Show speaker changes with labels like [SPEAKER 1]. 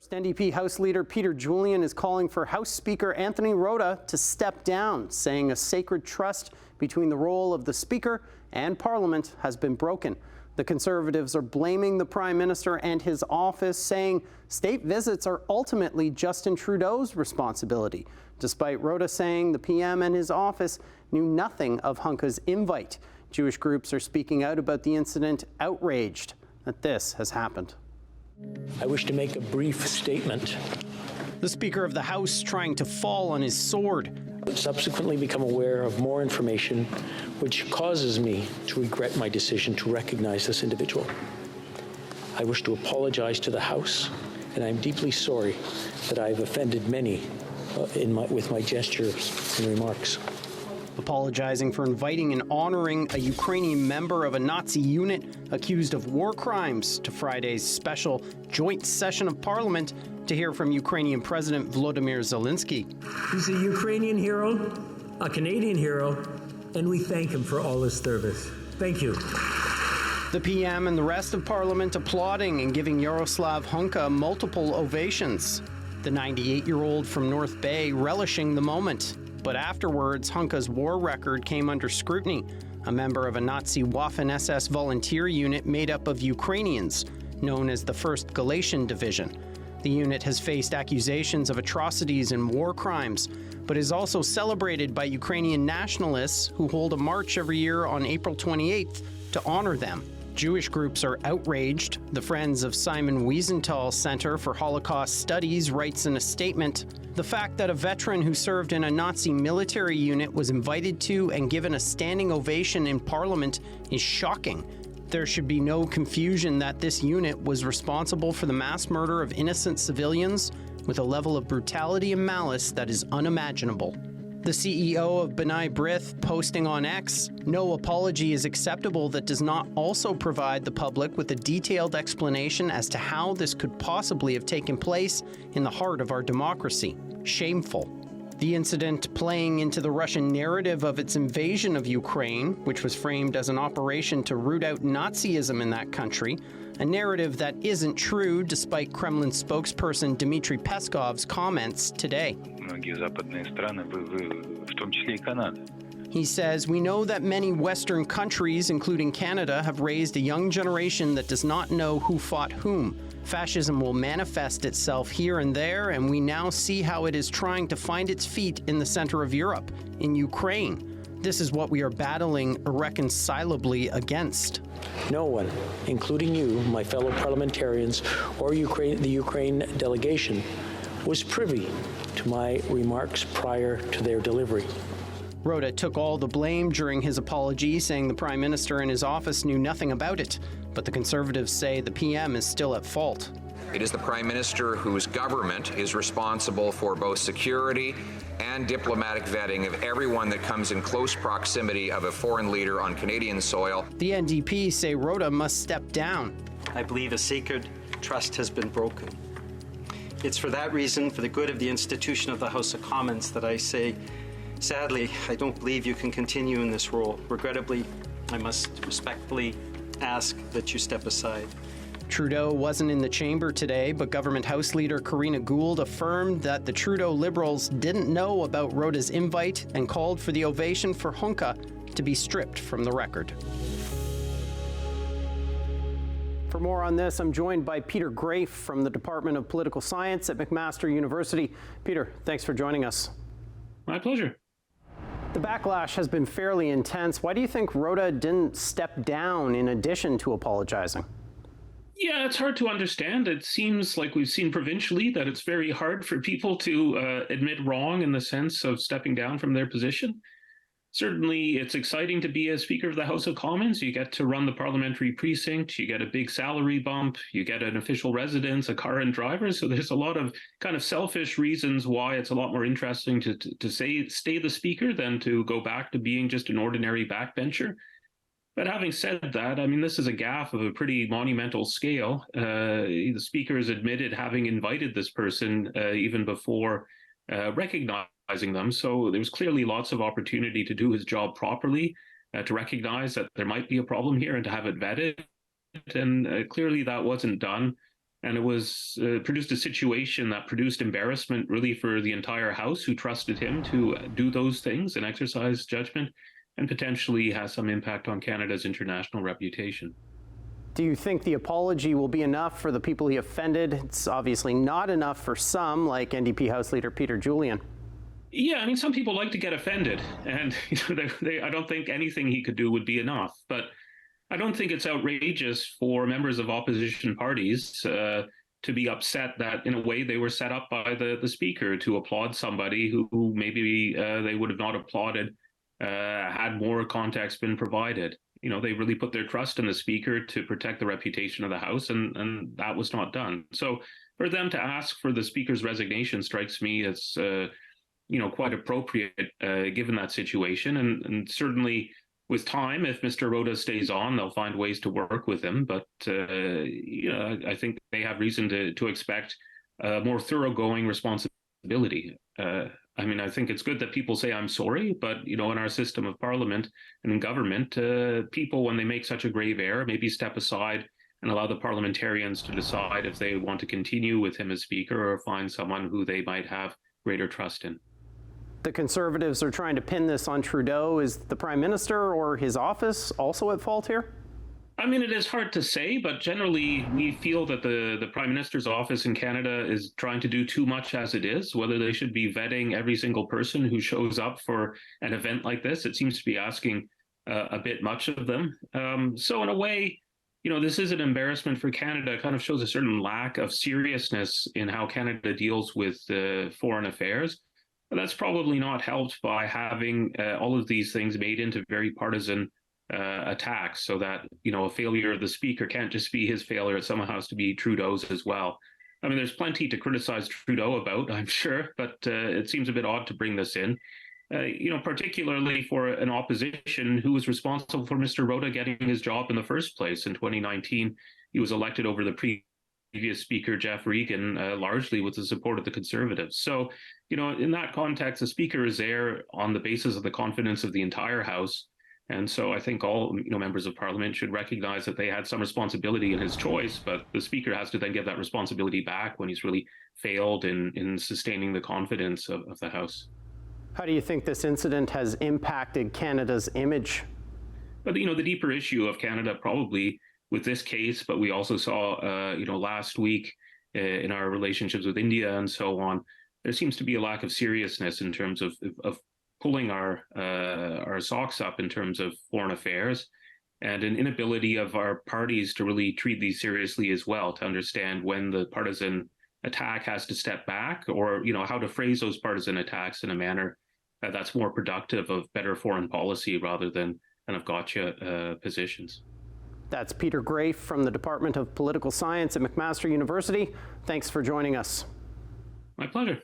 [SPEAKER 1] First, NDP House Leader Peter Julian is calling for House Speaker Anthony Rota to step down, saying a sacred trust between the role of the Speaker and Parliament has been broken. The Conservatives are blaming the Prime Minister and his office, saying state visits are ultimately Justin Trudeau's responsibility, despite Rota saying the PM and his office knew nothing of Hunka's invite. Jewish groups are speaking out about the incident, outraged that this has happened.
[SPEAKER 2] I wish to make a brief statement.
[SPEAKER 1] The Speaker of the House trying to fall on his sword.
[SPEAKER 2] Subsequently become aware of more information which causes me to regret my decision to recognize this individual. I wish to apologize to the House, and I'm deeply sorry that I've offended many with my gestures and remarks.
[SPEAKER 1] Apologizing for inviting and honoring a Ukrainian member of a Nazi unit accused of war crimes to Friday's special joint session of Parliament to hear from Ukrainian President Volodymyr Zelenskyy.
[SPEAKER 3] He's a Ukrainian hero, a Canadian hero, and we thank him for all his service. Thank you.
[SPEAKER 1] The PM and the rest of Parliament applauding and giving Yaroslav Hunka multiple ovations. The 98-year-old from North Bay relishing the moment. But afterwards, Hunka's war record came under scrutiny. A member of a Nazi Waffen-SS volunteer unit made up of Ukrainians, known as the 1st Galatian Division. The unit has faced accusations of atrocities and war crimes, but is also celebrated by Ukrainian nationalists who hold a march every year on April 28th to honor them. Jewish groups are outraged. The Friends of Simon Wiesenthal Center for Holocaust Studies writes in a statement, "The fact that a veteran who served in a Nazi military unit was invited to and given a standing ovation in Parliament is shocking. There should be no confusion that this unit was responsible for the mass murder of innocent civilians with a level of brutality and malice that is unimaginable." The CEO of B'nai B'rith posting on X, "No apology is acceptable that does not also provide the public with a detailed explanation as to how this could possibly have taken place in the heart of our democracy. Shameful." The incident playing into the Russian narrative of its invasion of Ukraine, which was framed as an operation to root out Nazism in that country, a narrative that isn't true despite Kremlin spokesperson Dmitry Peskov's comments today. He says, "We know that many Western countries, including Canada, have raised a young generation that does not know who fought whom. Fascism will manifest itself here and there, and we now see how it is trying to find its feet in the center of Europe, in Ukraine. This is what we are battling irreconcilably against."
[SPEAKER 2] No one, including you, my fellow parliamentarians, or the Ukraine delegation, was privy to my remarks prior to their delivery.
[SPEAKER 1] Rota took all the blame during his apology, saying the Prime Minister and his office knew nothing about it. But the Conservatives say the PM is still at fault.
[SPEAKER 4] It is the Prime Minister whose government is responsible for both security and diplomatic vetting of everyone that comes in close proximity of a foreign leader on Canadian soil.
[SPEAKER 1] The NDP say Rota must step down.
[SPEAKER 5] I believe a sacred trust has been broken. It's for that reason, for the good of the institution of the House of Commons, that I say, sadly, I don't believe you can continue in this role. Regrettably, I must respectfully ask that you step aside.
[SPEAKER 1] Trudeau wasn't in the chamber today, but Government House Leader Karina Gould affirmed that the Trudeau Liberals didn't know about Rota's invite and called for the ovation for Hunka to be stripped from the record. For more on this, I'm joined by Peter Graefe from the Department of Political Science at McMaster University. Peter, thanks for joining us.
[SPEAKER 6] My pleasure.
[SPEAKER 1] The backlash has been fairly intense. Why do you think Rota didn't step down in addition to apologizing?
[SPEAKER 6] Yeah, it's hard to understand. It seems like we've seen provincially that it's very hard for people to admit wrong in the sense of stepping down from their position. Certainly, it's exciting to be a Speaker of the House of Commons. You get to run the parliamentary precinct, you get a big salary bump, you get an official residence, a car and driver. So there's a lot of kind of selfish reasons why it's a lot more interesting to stay the Speaker than to go back to being just an ordinary backbencher. But having said that, I mean, this is a gaffe of a pretty monumental scale. The Speaker has admitted having invited this person even before recognizing them. So there was clearly lots of opportunity to do his job properly, to recognize that there might be a problem here and to have it vetted. And clearly that wasn't done. And it was produced a situation that produced embarrassment really for the entire House who trusted him to do those things and exercise judgment, and potentially has some impact on Canada's international reputation.
[SPEAKER 1] Do you think the apology will be enough for the people he offended? It's obviously not enough for some, like NDP House Leader Peter Julian.
[SPEAKER 6] Yeah, I mean, some people like to get offended, and I don't think anything he could do would be enough. But I don't think it's outrageous for members of opposition parties to be upset that, in a way, they were set up by the speaker to applaud somebody who maybe they would have not applauded had more context been provided. They really put their trust in the speaker to protect the reputation of the House, and that was not done. So for them to ask for the speaker's resignation strikes me as quite appropriate given that situation, and certainly with time, if Mr. Rota stays on, they'll find ways to work with him. But I think they have reason to expect more thoroughgoing responsibility. I think it's good that people say I'm sorry, but in our system of parliament and in government, people, when they make such a grave error, maybe step aside and allow the parliamentarians to decide if they want to continue with him as speaker or find someone who they might have greater trust in.
[SPEAKER 1] The Conservatives are trying to pin this on Trudeau. Is the Prime Minister or his office also at fault here?
[SPEAKER 6] I mean, it is hard to say, but generally we feel that the Prime Minister's office in Canada is trying to do too much as it is. Whether they should be vetting every single person who shows up for an event like this, it seems to be asking a bit much of them. So in a way, this is an embarrassment for Canada. It kind of shows a certain lack of seriousness in how Canada deals with foreign affairs. But that's probably not helped by having all of these things made into very partisan attacks, so that a failure of the speaker can't just be his failure; it somehow has to be Trudeau's as well. I mean, there's plenty to criticize Trudeau about, I'm sure, but it seems a bit odd to bring this in, particularly for an opposition who was responsible for Mr. Rota getting his job in the first place. In 2019, he was elected over the previous speaker, Jeff Regan, largely with the support of the Conservatives. So, in that context, the speaker is there on the basis of the confidence of the entire House. And so I think all members of Parliament should recognize that they had some responsibility in his choice, but the speaker has to then give that responsibility back when he's really failed in sustaining the confidence of the House.
[SPEAKER 1] How do you think this incident has impacted Canada's image?
[SPEAKER 6] But, the deeper issue of Canada probably with this case, but we also saw, last week in our relationships with India and so on, there seems to be a lack of seriousness in terms of pulling our socks up in terms of foreign affairs, and an inability of our parties to really treat these seriously as well, to understand when the partisan attack has to step back, or how to phrase those partisan attacks in a manner that's more productive of better foreign policy rather than kind of gotcha positions.
[SPEAKER 1] That's Peter Graefe from the Department of Political Science at McMaster University. Thanks for joining us.
[SPEAKER 6] My pleasure.